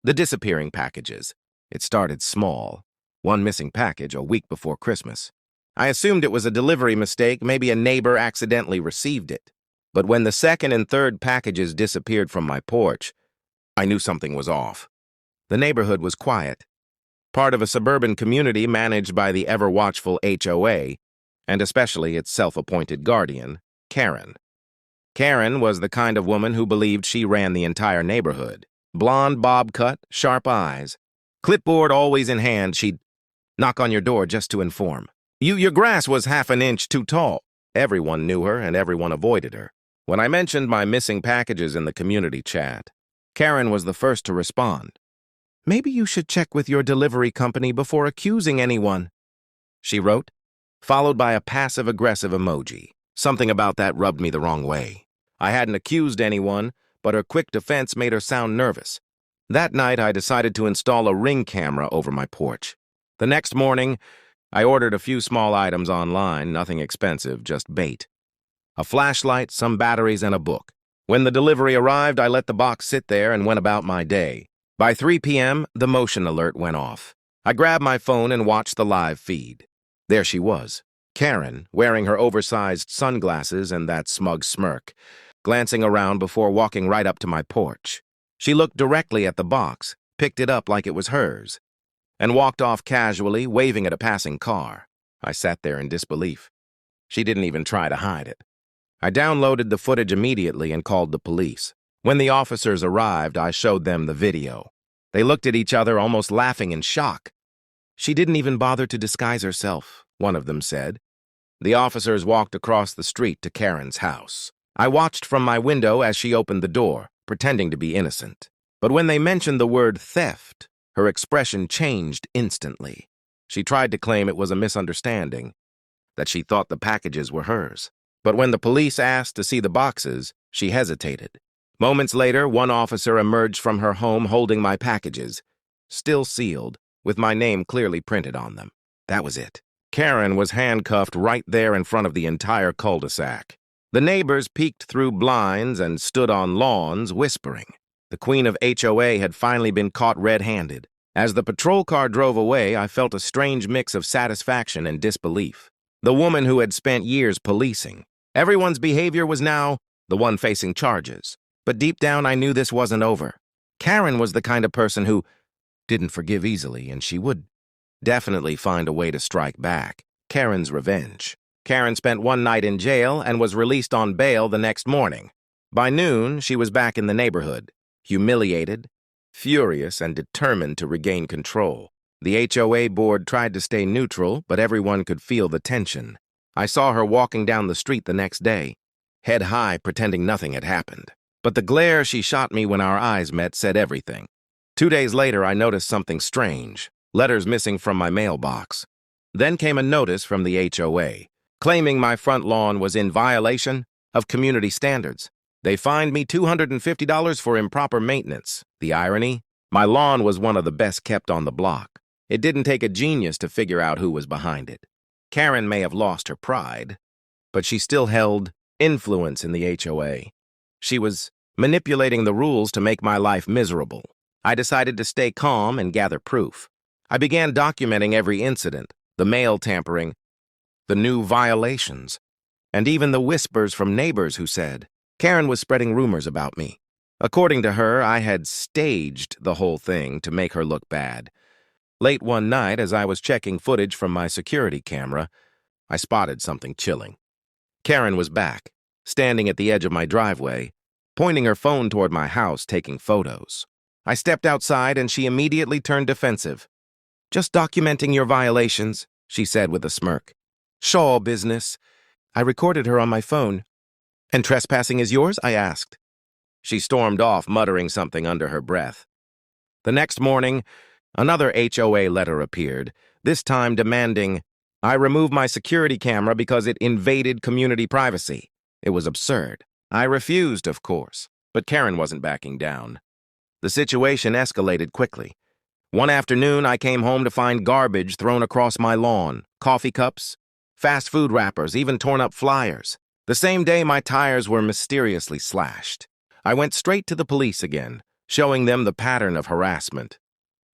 The disappearing packages. It started small. One missing package a week before Christmas. I assumed it was a delivery mistake, maybe a neighbor accidentally received it. But when the second and third packages disappeared from my porch, I knew something was off. The neighborhood was quiet, part of a suburban community managed by the ever-watchful HOA, and especially its self-appointed guardian, Karen. Karen was the kind of woman who believed she ran the entire neighborhood. Blonde bob cut, sharp eyes. Clipboard always in hand, she'd knock on your door just to inform. Your grass was half an inch too tall. Everyone knew her and everyone avoided her. When I mentioned my missing packages in the community chat, Karen was the first to respond. "Maybe you should check with your delivery company before accusing anyone," she wrote, followed by a passive-aggressive emoji. Something about that rubbed me the wrong way. I hadn't accused anyone, but her quick defense made her sound nervous. That night, I decided to install a Ring camera over my porch. The next morning, I ordered a few small items online, nothing expensive, just bait. A flashlight, some batteries, and a book. When the delivery arrived, I let the box sit there and went about my day. By 3 p.m., the motion alert went off. I grabbed my phone and watched the live feed. There she was, Karen, wearing her oversized sunglasses and that smug smirk, glancing around before walking right up to my porch. She looked directly at the box, picked it up like it was hers, and walked off casually, waving at a passing car. I sat there in disbelief. She didn't even try to hide it. I downloaded the footage immediately and called the police. When the officers arrived, I showed them the video. They looked at each other, almost laughing in shock. "She didn't even bother to disguise herself," one of them said. The officers walked across the street to Karen's house. I watched from my window as she opened the door, pretending to be innocent. But when they mentioned the word theft, her expression changed instantly. She tried to claim it was a misunderstanding, that she thought the packages were hers. But when the police asked to see the boxes, she hesitated. Moments later, one officer emerged from her home holding my packages, still sealed, with my name clearly printed on them. That was it. Karen was handcuffed right there in front of the entire cul-de-sac. The neighbors peeked through blinds and stood on lawns, whispering. The queen of HOA had finally been caught red-handed. As the patrol car drove away, I felt a strange mix of satisfaction and disbelief. The woman who had spent years policing. Everyone's behavior was now the one facing charges. But deep down, I knew this wasn't over. Karen was the kind of person who didn't forgive easily, and she would definitely find a way to strike back. Karen's revenge. Karen spent one night in jail and was released on bail the next morning. By noon, she was back in the neighborhood, humiliated, furious, and determined to regain control. The HOA board tried to stay neutral, but everyone could feel the tension. I saw her walking down the street the next day, head high, pretending nothing had happened. But the glare she shot me when our eyes met said everything. 2 days later, I noticed something strange. Letters missing from my mailbox. Then came a notice from the HOA, claiming my front lawn was in violation of community standards. They fined me $250 for improper maintenance. The irony? My lawn was one of the best kept on the block. It didn't take a genius to figure out who was behind it. Karen may have lost her pride, but she still held influence in the HOA. She was manipulating the rules to make my life miserable. I decided to stay calm and gather proof. I began documenting every incident, the mail tampering, the new violations, and even the whispers from neighbors who said Karen was spreading rumors about me. According to her, I had staged the whole thing to make her look bad. Late one night, as I was checking footage from my security camera, I spotted something chilling. Karen was back, standing at the edge of my driveway, pointing her phone toward my house, taking photos. I stepped outside and she immediately turned defensive. "Just documenting your violations," she said with a smirk. "Shaw business." I recorded her on my phone. "And trespassing is yours?" I asked. She stormed off, muttering something under her breath. The next morning, another HOA letter appeared, this time demanding I remove my security camera because it invaded community privacy. It was absurd. I refused, of course, but Karen wasn't backing down. The situation escalated quickly. One afternoon, I came home to find garbage thrown across my lawn, coffee cups, fast food wrappers, even torn up flyers. The same day, my tires were mysteriously slashed. I went straight to the police again, showing them the pattern of harassment.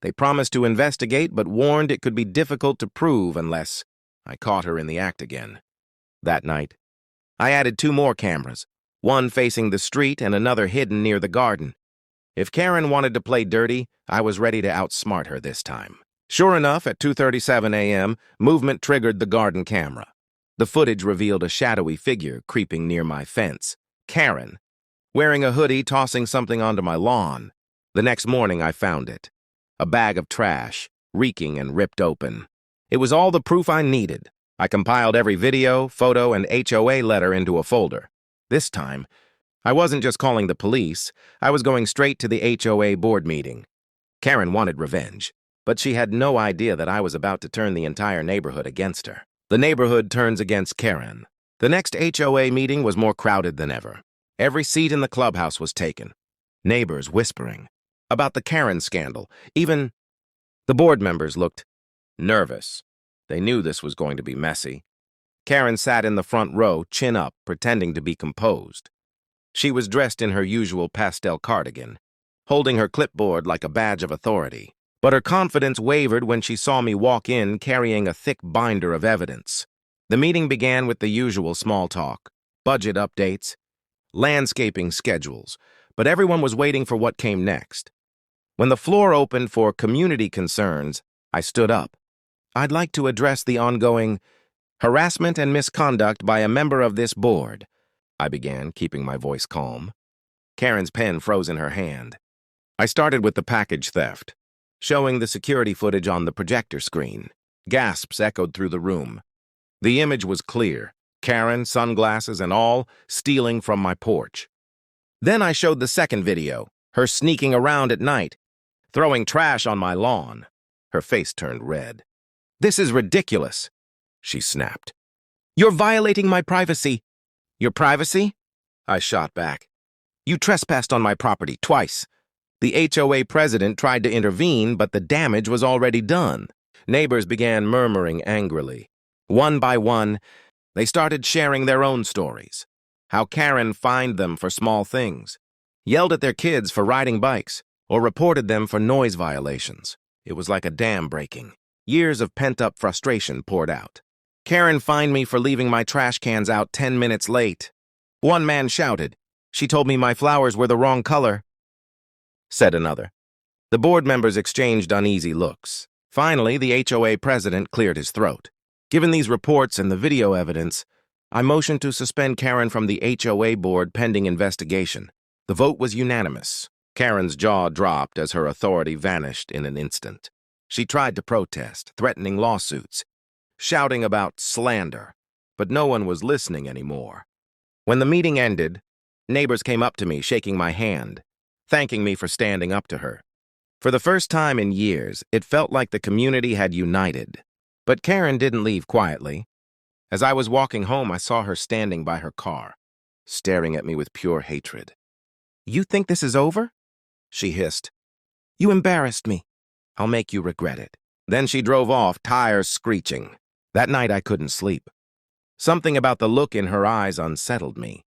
They promised to investigate, but warned it could be difficult to prove unless I caught her in the act again. That night, I added 2 more cameras, one facing the street and another hidden near the garden. If Karen wanted to play dirty, I was ready to outsmart her this time. Sure enough, at 2:37 a.m., movement triggered the garden camera. The footage revealed a shadowy figure creeping near my fence. Karen, wearing a hoodie, tossing something onto my lawn. The next morning, I found it. A bag of trash, reeking and ripped open. It was all the proof I needed. I compiled every video, photo, and HOA letter into a folder. This time, I wasn't just calling the police, I was going straight to the HOA board meeting. Karen wanted revenge, but she had no idea that I was about to turn the entire neighborhood against her. The neighborhood turns against Karen. The next HOA meeting was more crowded than ever. Every seat in the clubhouse was taken. Neighbors whispering about the Karen scandal. Even the board members looked nervous. They knew this was going to be messy. Karen sat in the front row, chin up, pretending to be composed. She was dressed in her usual pastel cardigan, holding her clipboard like a badge of authority. But her confidence wavered when she saw me walk in carrying a thick binder of evidence. The meeting began with the usual small talk, budget updates, landscaping schedules, but everyone was waiting for what came next. When the floor opened for community concerns, I stood up. I'd like to address the ongoing harassment and misconduct by a member of this board, I began, keeping my voice calm. Karen's pen froze in her hand. I started with the package theft, showing the security footage on the projector screen. Gasps echoed through the room. The image was clear, Karen, sunglasses and all, stealing from my porch. Then I showed the second video, her sneaking around at night, throwing trash on my lawn. Her face turned red. "This is ridiculous," she snapped. "You're violating my privacy." "Your privacy?" I shot back. "You trespassed on my property twice. The HOA president tried to intervene, but the damage was already done." Neighbors began murmuring angrily. One by one, they started sharing their own stories. How Karen fined them for small things, yelled at their kids for riding bikes, or reported them for noise violations. It was like a dam breaking. Years of pent-up frustration poured out. "Karen fined me for leaving my trash cans out 10 minutes late." One man shouted. "She told me my flowers were the wrong color," said another. The board members exchanged uneasy looks. Finally, the HOA president cleared his throat. Given these reports and the video evidence, I motioned to suspend Karen from the HOA board pending investigation. The vote was unanimous. Karen's jaw dropped as her authority vanished in an instant. She tried to protest, threatening lawsuits, shouting about slander, but no one was listening anymore. When the meeting ended, neighbors came up to me, shaking my hand, thanking me for standing up to her. For the first time in years, it felt like the community had united. But Karen didn't leave quietly. As I was walking home, I saw her standing by her car, staring at me with pure hatred. "You think this is over?" she hissed. "You embarrassed me. I'll make you regret it." Then she drove off, tires screeching. That night I couldn't sleep. Something about the look in her eyes unsettled me.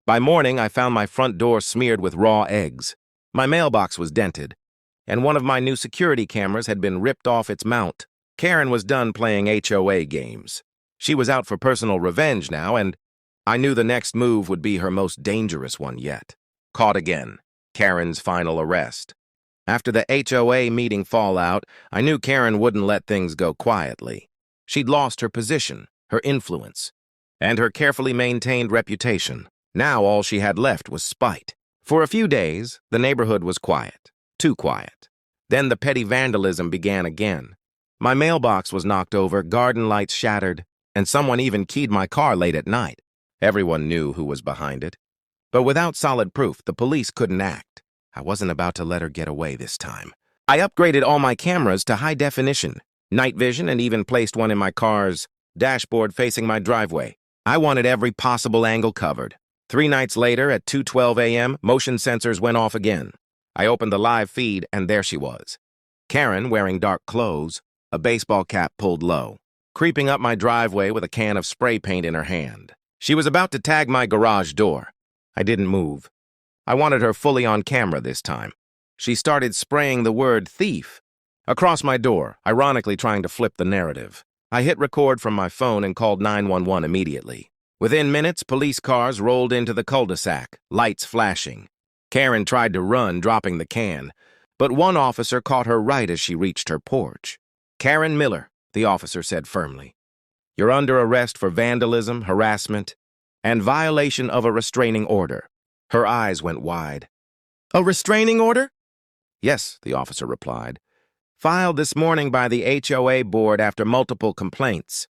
By morning, I found my front door smeared with raw eggs. My mailbox was dented, and one of my new security cameras had been ripped off its mount. Karen was done playing HOA games. She was out for personal revenge now, and I knew the next move would be her most dangerous one yet. Caught again. Karen's final arrest. After the HOA meeting fallout, I knew Karen wouldn't let things go quietly. She'd lost her position, her influence, and her carefully maintained reputation. Now all she had left was spite. For a few days, the neighborhood was quiet. Too quiet. Then the petty vandalism began again. My mailbox was knocked over, garden lights shattered, and someone even keyed my car late at night. Everyone knew who was behind it. But without solid proof, the police couldn't act. I wasn't about to let her get away this time. I upgraded all my cameras to high definition, night vision, and even placed one in my car's dashboard facing my driveway. I wanted every possible angle covered. 3 nights later, at 2:12 a.m., motion sensors went off again. I opened the live feed, and there she was. Karen, wearing dark clothes, a baseball cap pulled low, creeping up my driveway with a can of spray paint in her hand. She was about to tag my garage door. I didn't move. I wanted her fully on camera this time. She started spraying the word thief across my door, ironically trying to flip the narrative. I hit record from my phone and called 911 immediately. Within minutes, police cars rolled into the cul-de-sac, lights flashing. Karen tried to run, dropping the can, but one officer caught her right as she reached her porch. "Karen Miller," the officer said firmly. "You're under arrest for vandalism, harassment, and violation of a restraining order." Her eyes went wide. "A restraining order?" "Yes," the officer replied. "Filed this morning by the HOA board after multiple complaints."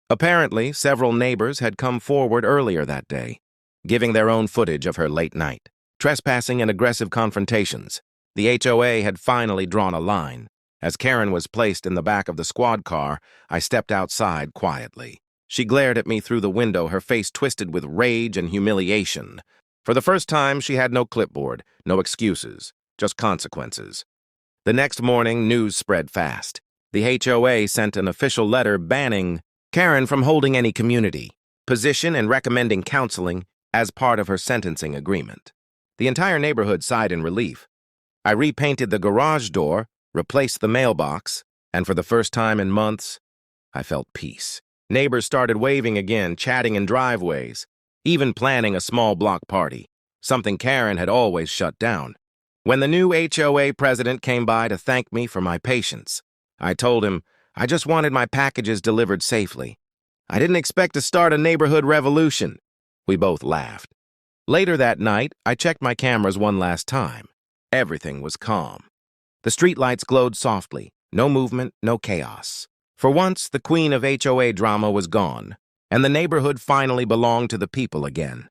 Apparently, several neighbors had come forward earlier that day, giving their own footage of her late night, trespassing and aggressive confrontations. The HOA had finally drawn a line. As Karen was placed in the back of the squad car, I stepped outside quietly. She glared at me through the window, her face twisted with rage and humiliation. For the first time, she had no clipboard, no excuses, just consequences. The next morning, news spread fast. The HOA sent an official letter banning Karen from holding any community position and recommending counseling as part of her sentencing agreement. The entire neighborhood sighed in relief. I repainted the garage door, replaced the mailbox, and for the first time in months, I felt peace. Neighbors started waving again, chatting in driveways, even planning a small block party, something Karen had always shut down. When the new HOA president came by to thank me for my patience, I told him I just wanted my packages delivered safely. I didn't expect to start a neighborhood revolution. We both laughed. Later that night, I checked my cameras one last time. Everything was calm. The streetlights glowed softly, no movement, no chaos. For once, the queen of HOA drama was gone, and the neighborhood finally belonged to the people again.